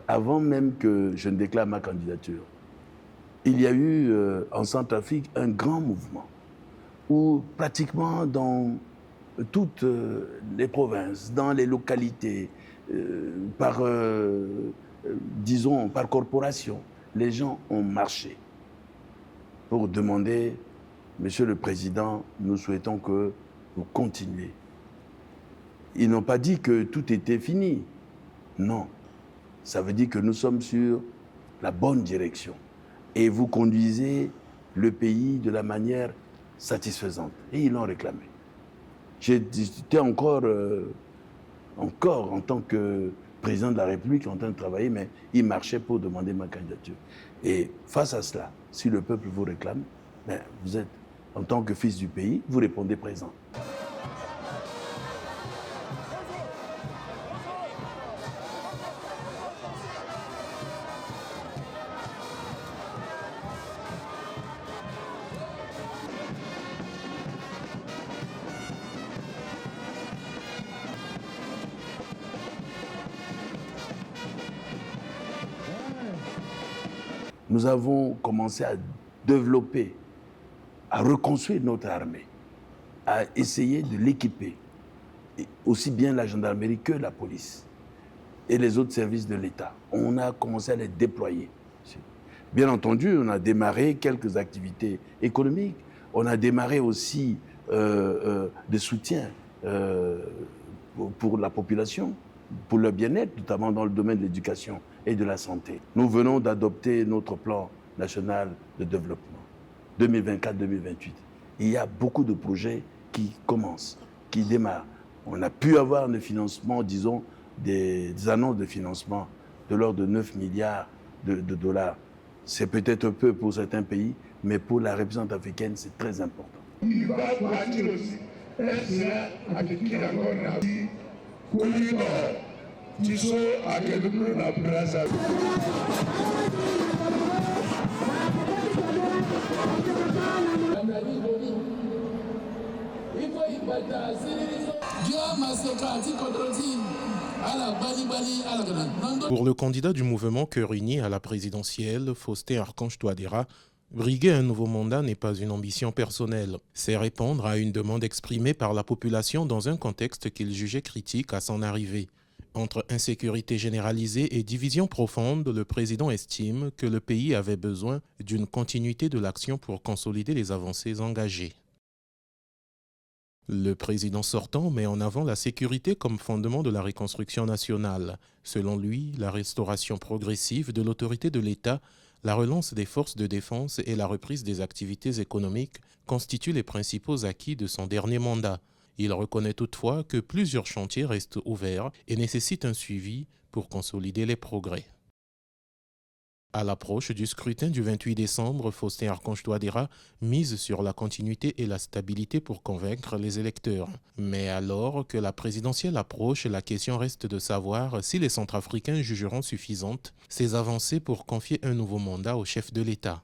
Avant même que je ne déclare ma candidature, il y a eu en Centrafrique un grand mouvement où pratiquement dans toutes les provinces, dans les localités, disons par corporation, les gens ont marché pour demander, Monsieur le Président, nous souhaitons que vous continuiez. Ils n'ont pas dit que tout était fini. Non. Ça veut dire que nous sommes sur la bonne direction. Et vous conduisez le pays de la manière satisfaisante. Et ils l'ont réclamé. J'étais encore en tant que président de la République en train de travailler, mais il marchait pour demander ma candidature. Et face à cela, si le peuple vous réclame, ben, vous êtes, en tant que fils du pays, vous répondez présent. Nous avons commencé à développer, à reconstruire notre armée, à essayer de l'équiper, aussi bien la gendarmerie que la police et les autres services de l'État. On a commencé à les déployer. Bien entendu, on a démarré quelques activités économiques, on a démarré aussi des soutiens pour la population, pour leur bien-être, notamment dans le domaine de l'éducation et de la santé. Nous venons d'adopter notre plan national de développement 2024-2028. Il y a beaucoup de projets qui commencent, qui démarrent. On a pu avoir des financements, disons, des annonces de financement de l'ordre de 9 milliards de dollars. C'est peut-être un peu pour certains pays, mais pour la République africaine, c'est très important. Il va partir aussi. Pour le candidat du mouvement Cœur Uni à la présidentielle, Faustin Archange Touadéra, briguer un nouveau mandat n'est pas une ambition personnelle. C'est répondre à une demande exprimée par la population dans un contexte qu'il jugeait critique à son arrivée. Entre insécurité généralisée et division profonde, le président estime que le pays avait besoin d'une continuité de l'action pour consolider les avancées engagées. Le président sortant met en avant la sécurité comme fondement de la reconstruction nationale. Selon lui, la restauration progressive de l'autorité de l'État, la relance des forces de défense et la reprise des activités économiques constituent les principaux acquis de son dernier mandat. Il reconnaît toutefois que plusieurs chantiers restent ouverts et nécessitent un suivi pour consolider les progrès. À l'approche du scrutin du 28 décembre, Faustin Archange Touadéra mise sur la continuité et la stabilité pour convaincre les électeurs. Mais alors que la présidentielle approche, la question reste de savoir si les Centrafricains jugeront suffisantes ces avancées pour confier un nouveau mandat au chef de l'État.